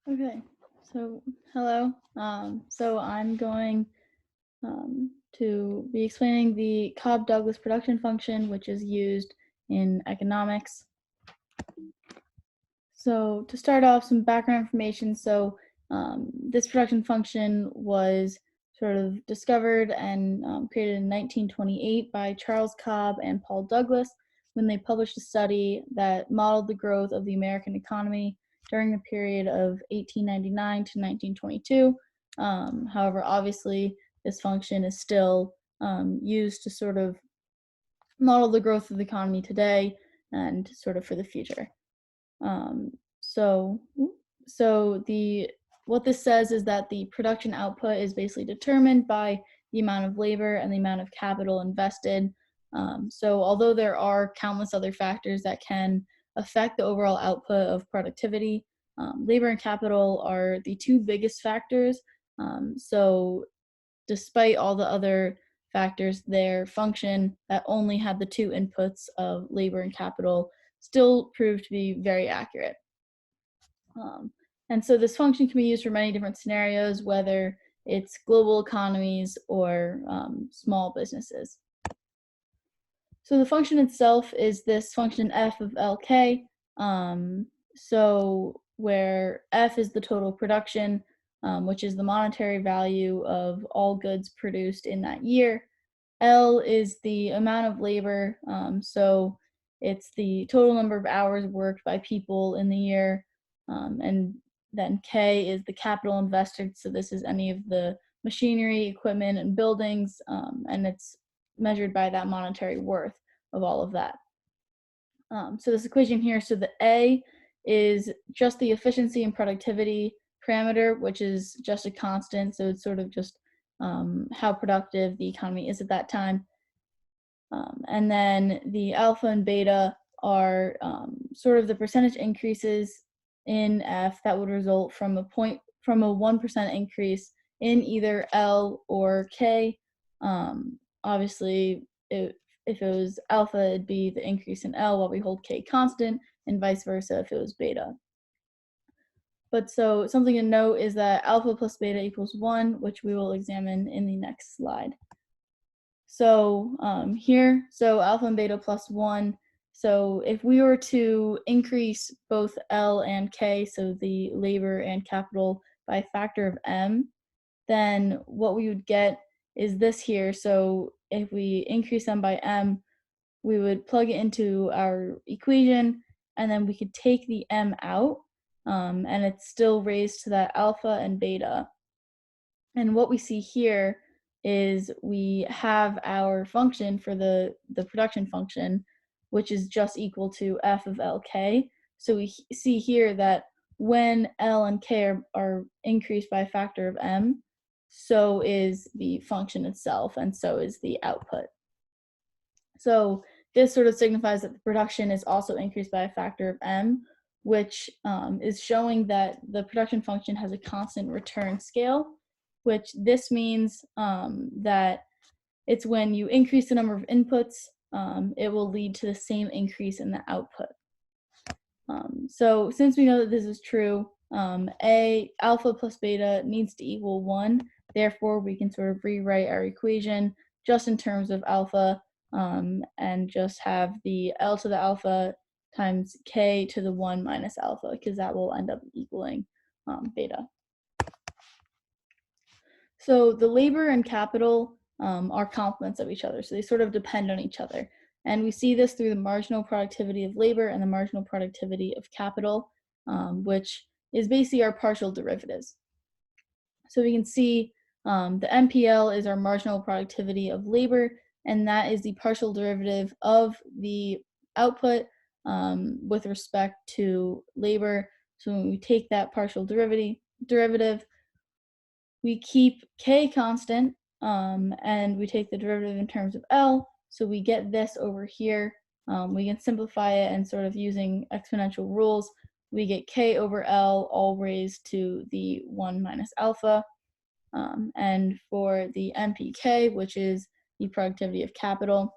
Okay, so hello. So I'm going to be explaining the Cobb-Douglas production function, which is used in economics. So to start off, some background information. This production function was sort of discovered and created in 1928 by Charles Cobb and Paul Douglas when they published a study that modeled the growth of the American economy during the period of 1899 to 1922. However, obviously, this function is still used to sort of model the growth of the economy today and sort of for the future. Um, so, so the what this says is that the production output is basically determined by the amount of labor and the amount of capital invested. So although there are countless other factors that can affect the overall output of productivity, labor and capital are the two biggest factors. So despite all the other factors, their function that only had the two inputs of labor and capital still proved to be very accurate. Um, and so this function can be used for many different scenarios, whether it's global economies or small businesses. So the function itself is this function f of Lk. So where f is the total production, which is the monetary value of all goods produced in that year. L is the amount of labor, so it's the total number of hours worked by people in the year, and then K is the capital invested, so this is any of the machinery, equipment, and buildings, and it's measured by that monetary worth of all of that. So this equation here, so the A is just the efficiency and productivity parameter, which is just a constant, so it's sort of just how productive the economy is at that time. And then the alpha and beta are sort of the percentage increases in F that would result from a 1% increase in either L or K. Obviously, if it was alpha, it'd be the increase in L while we hold K constant, and vice versa if it was beta. But so something to note is that alpha plus beta equals 1, which we will examine in the next slide. So here, so alpha and beta plus 1. So if we were to increase both L and K, so the labor and capital, by a factor of m, then what we would get is this here. So if we increase them by m, we would plug it into our equation, and then we could take the m out, and it's still raised to that alpha and beta. And what we see here is we have our function for the production function, which is just equal to f of Lk. So we see here that when L and K are increased by a factor of m, so is the function itself, and so is the output. So this sort of signifies that the production is also increased by a factor of m, which is showing that the production function has a constant return scale, which this means that it's when you increase the number of inputs, it will lead to the same increase in the output. So since we know that this is true, alpha plus beta needs to equal 1. Therefore, we can sort of rewrite our equation just in terms of alpha, and just have the L to the alpha times K to the 1 minus alpha, because that will end up equaling beta. So the labor and capital are complements of each other, so they sort of depend on each other. And we see this through the marginal productivity of labor and the marginal productivity of capital, which is basically our partial derivatives. So we can see the MPL is our marginal productivity of labor, and that is the partial derivative of the output with respect to labor. So when we take that partial derivative, we keep K constant, and we take the derivative in terms of L, so we get this over here. We can simplify it and sort of using exponential rules, we get K over L all raised to the 1 minus alpha. And for the MPK, which is the productivity of capital,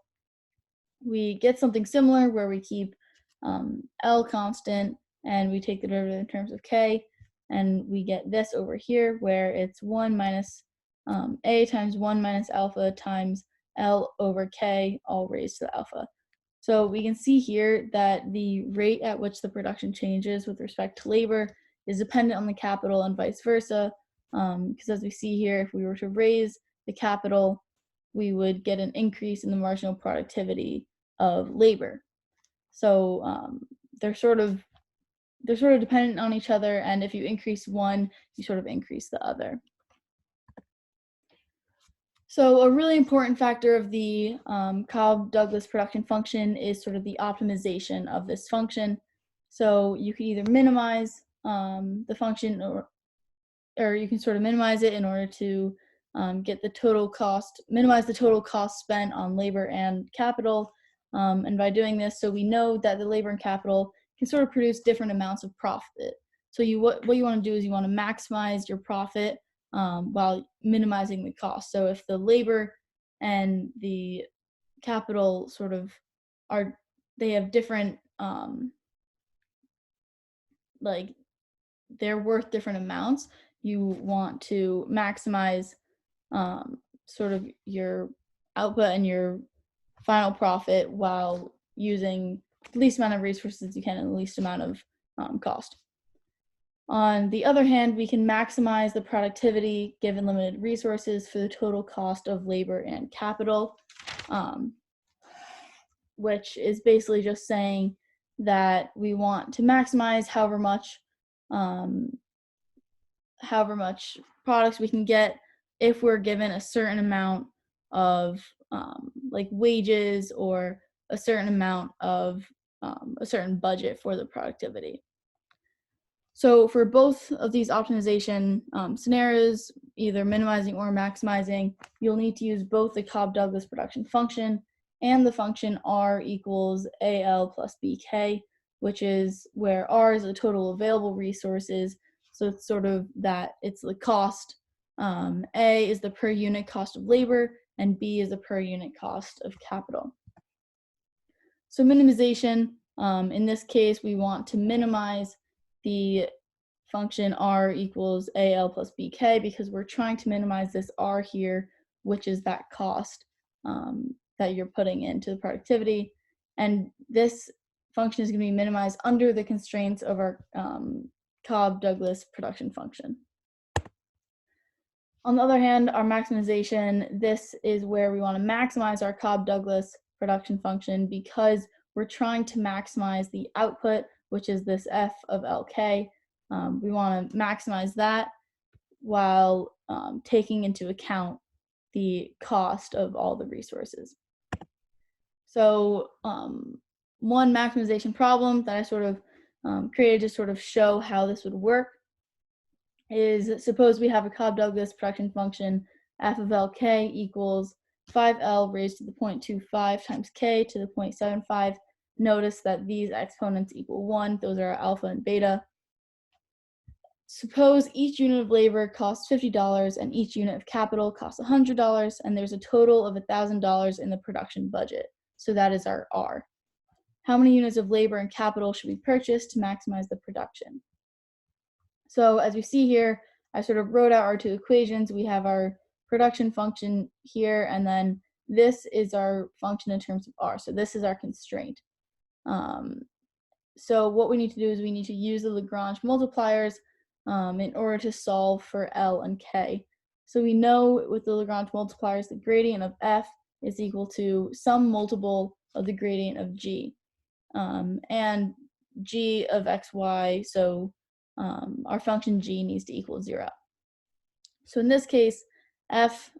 we get something similar where we keep L constant and we take the derivative in terms of K. and we get this over here where it's 1 minus A times 1 minus alpha times L over K, all raised to the alpha. So we can see here that the rate at which the production changes with respect to labor is dependent on the capital and vice versa, because as we see here, if we were to raise the capital, we would get an increase in the marginal productivity of labor. So they're sort of dependent on each other, and if you increase one, you sort of increase the other. So a really important factor of the Cobb-Douglas production function is sort of the optimization of this function. So you can either minimize the function, or you can sort of minimize it in order to get the total cost, minimize the total cost spent on labor and capital. And by doing this, so we know that the labor and capital can sort of produce different amounts of profit. So what you want to do is you want to maximize your profit while minimizing the cost. So if the labor and the capital sort of they have different, like they're worth different amounts, you want to maximize sort of your output and your final profit while using the least amount of resources you can and the least amount of cost. On the other hand, we can maximize the productivity given limited resources for the total cost of labor and capital, which is basically just saying that we want to maximize however much products we can get if we're given a certain amount of like wages or a certain amount of a certain budget for the productivity. So for both of these optimization scenarios, either minimizing or maximizing, you'll need to use both the Cobb-Douglas production function and the function R equals AL plus BK, which is where R is the total available resources. So it's sort of that it's the cost. A is the per unit cost of labor, and B is the per unit cost of capital. So minimization, in this case, we want to minimize the function R equals AL plus BK because we're trying to minimize this R here, which is that cost that you're putting into the productivity. And this function is going to be minimized under the constraints of our Cobb-Douglas production function. On the other hand, our maximization, this is where we want to maximize our Cobb-Douglas production function because we're trying to maximize the output, which is this F of LK. We want to maximize that while taking into account the cost of all the resources. So one maximization problem that I sort of created to sort of show how this would work is, suppose we have a Cobb-Douglas production function f of Lk equals 5L raised to the 0.25 times k to the 0.75. Notice that these exponents equal 1. Those are our alpha and beta. Suppose each unit of labor costs $50 and each unit of capital costs $100, and there's a total of $1,000 in the production budget. So that is our R. How many units of labor and capital should be purchased to maximize the production? So as we see here, I sort of wrote out our two equations. We have our production function here, and then this is our function in terms of R. So this is our constraint. So what we need to do is we need to use the Lagrange multipliers in order to solve for L and K. So we know with the Lagrange multipliers, the gradient of F is equal to some multiple of the gradient of G. And G of XY, so our function G needs to equal 0. So in this case, F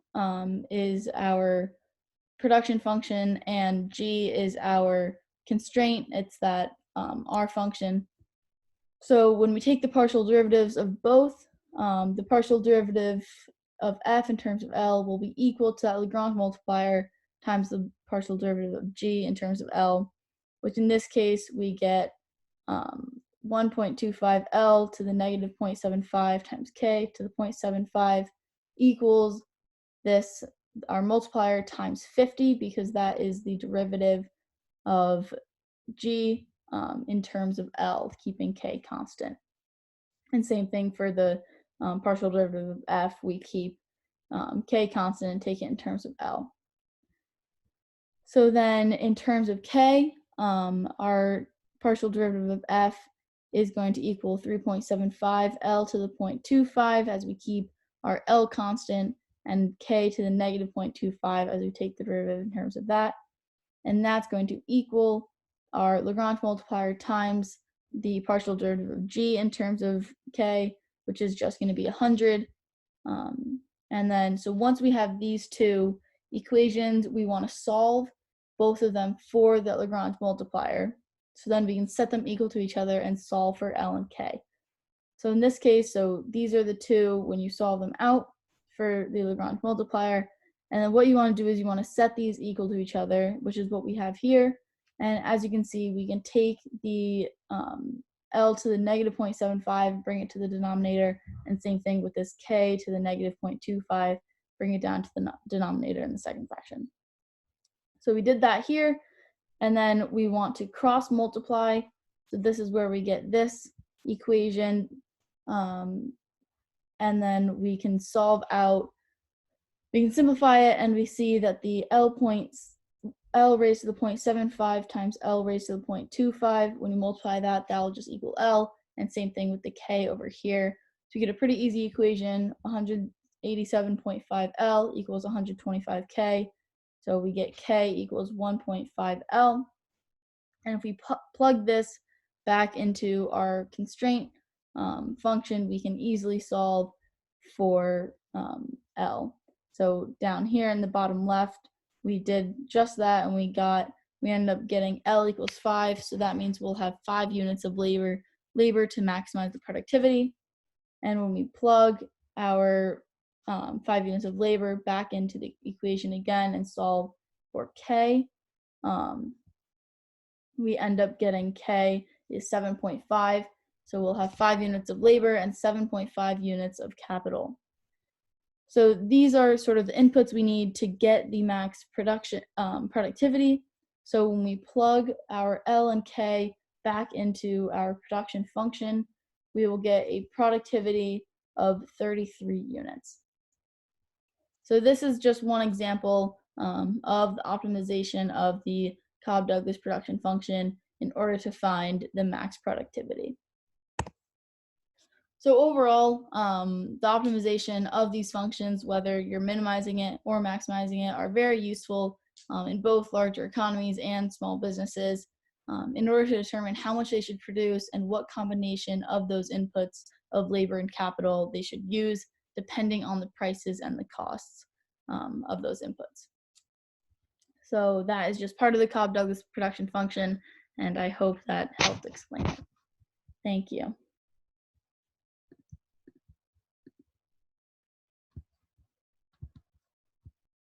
is our production function and G is our constraint. It's that R function. So when we take the partial derivatives of both, the partial derivative of F in terms of L will be equal to that Lagrange multiplier times the partial derivative of G in terms of L, which in this case we get 1.25 L to the negative 0.75 times K to the 0.75 equals this, our multiplier times 50, because that is the derivative of G in terms of L, keeping K constant. And same thing for the partial derivative of f, we keep k constant and take it in terms of L. So then in terms of k, our partial derivative of f is going to equal 3.75 L to the 0.25 as we keep our L constant, and k to the negative 0.25 as we take the derivative in terms of that. And that's going to equal our Lagrange multiplier times the partial derivative of g in terms of k, which is just going to be 100. And then, so once we have these two equations, we want to solve both of them for the Lagrange multiplier. So then we can set them equal to each other and solve for L and K. So in this case, so these are the two when you solve them out for the Lagrange multiplier. And then what you want to do is you want to set these equal to each other, which is what we have here. And as you can see, we can take the L to the negative 0.75, bring it to the denominator, and same thing with this K to the negative 0.25, bring it down to the denominator in the second fraction. So we did that here, and then we want to cross multiply. So this is where we get this equation, and then we can solve out, we can simplify it, and we see that the L raised to the 0.75 times L raised to the 0.25, when you multiply that, that'll just equal L, and same thing with the K over here. So you get a pretty easy equation, 187.5 L equals 125 K. So we get K equals 1.5 L. And if we plug this back into our constraint function, we can easily solve for L. So down here in the bottom left, we did just that, and we ended up getting L equals 5. So that means we'll have 5 units of labor to maximize the productivity. And when we plug our 5 units of labor back into the equation again and solve for K, we end up getting K is 7.5. So we'll have 5 units of labor and 7.5 units of capital. So these are sort of the inputs we need to get the max productivity. So when we plug our L and K back into our production function, we will get a productivity of 33 units. So this is just one example of the optimization of the Cobb-Douglas production function in order to find the max productivity. So overall, the optimization of these functions, whether you're minimizing it or maximizing it, are very useful in both larger economies and small businesses in order to determine how much they should produce and what combination of those inputs of labor and capital they should use, depending on the prices and the costs of those inputs. So that is just part of the Cobb-Douglas production function, and I hope that helped explain it. Thank you.